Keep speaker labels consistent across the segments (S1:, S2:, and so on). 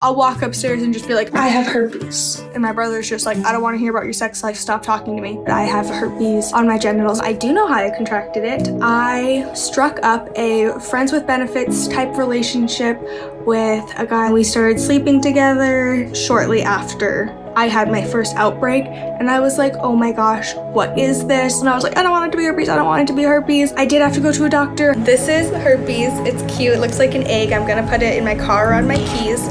S1: I'll walk upstairs and just be like, I have herpes. And my brother's just like, I don't want to hear about your sex life. Stop talking to me. I have herpes on my genitals. I do know how I contracted it. I struck up a friends with benefits type relationship with a guy. We started sleeping together shortly after I had my first outbreak, and I was like, oh my gosh, what is this? And I was like, I don't want it to be herpes. I don't want it to be herpes. I did have to go to a doctor. This is herpes. It's cute. It looks like an egg. I'm gonna put it in my car on my keys.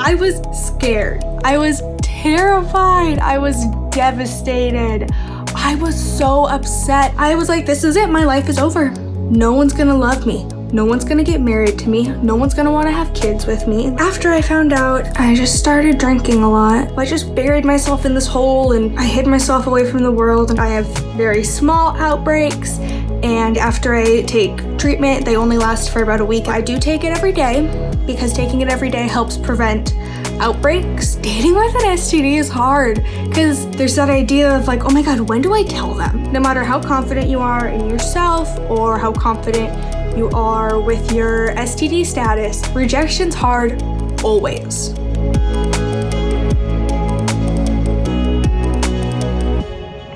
S1: I was scared. I was terrified. I was devastated. I was so upset. I was like, this is it. My life is over. No one's gonna love me. No one's gonna get married to me. No one's gonna wanna have kids with me. After I found out, I just started drinking a lot. I just buried myself in this hole and I hid myself away from the world. And I have very small outbreaks. And after I take treatment, they only last for about a week. I do take it every day because taking it every day helps prevent outbreaks. Dating with an STD is hard because there's that idea of like, oh my God, when do I tell them? No matter how confident you are in yourself or how confident you are with your STD status, rejection's hard always.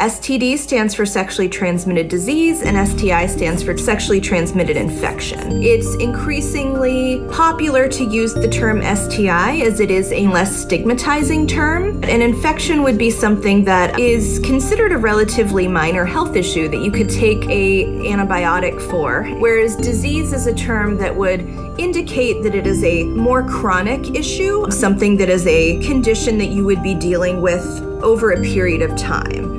S2: STD stands for sexually transmitted disease, and STI stands for sexually transmitted infection. It's increasingly popular to use the term STI as it is a less stigmatizing term. An infection would be something that is considered a relatively minor health issue that you could take an antibiotic for, whereas disease is a term that would indicate that it is a more chronic issue, something that is a condition that you would be dealing with over a period of time.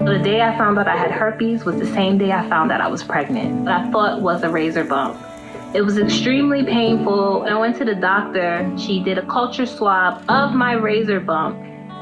S3: The day I found out I had herpes was the same day I found out I was pregnant. What I thought was a razor bump. It was extremely painful. I went to the doctor. She did a culture swab of my razor bump,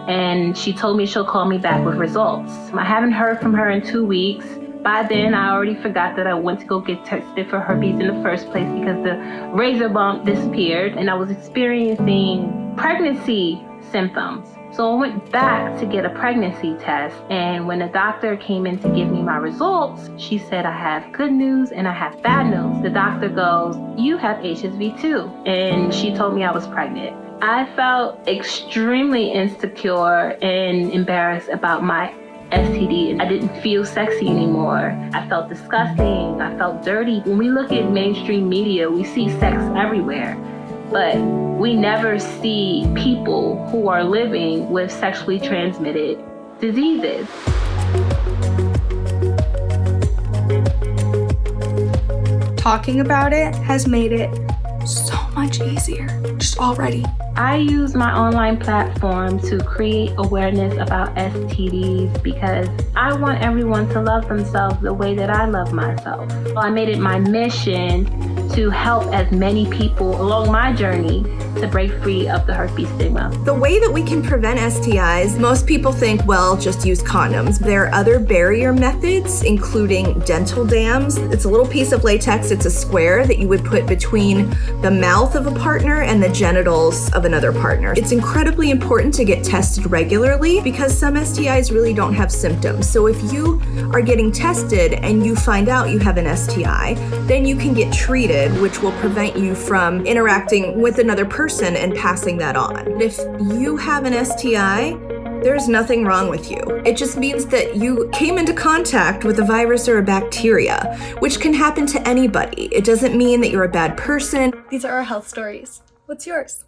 S3: and she told me she'll call me back with results. I haven't heard from her in 2 weeks. By then, I already forgot that I went to go get tested for herpes in the first place because the razor bump disappeared, and I was experiencing pregnancy symptoms. So I went back to get a pregnancy test, and when the doctor came in to give me my results, she said, I have good news and I have bad news. The doctor goes, you have HSV too. And she told me I was pregnant. I felt extremely insecure and embarrassed about my STD. I didn't feel sexy anymore. I felt disgusting. I felt dirty. When we look at mainstream media, we see sex everywhere. But we never see people who are living with sexually transmitted diseases.
S1: Talking about it has made it so much easier, just already.
S3: I use my online platform to create awareness about STDs because I want everyone to love themselves the way that I love myself. I made it my mission to help as many people along my journey to break free of the herpes stigma.
S2: The way that we can prevent STIs, most people think, well, just use condoms. There are other barrier methods, including dental dams. It's a little piece of latex, it's a square that you would put between the mouth of a partner and the genitals of another partner. It's incredibly important to get tested regularly because some STIs really don't have symptoms. So if you are getting tested and you find out you have an STI, then you can get treated, which will prevent you from interacting with another person and passing that on. If you have an STI, there's nothing wrong with you. It just means that you came into contact with a virus or a bacteria, which can happen to anybody. It doesn't mean that you're a bad person.
S1: These are our health stories. What's yours?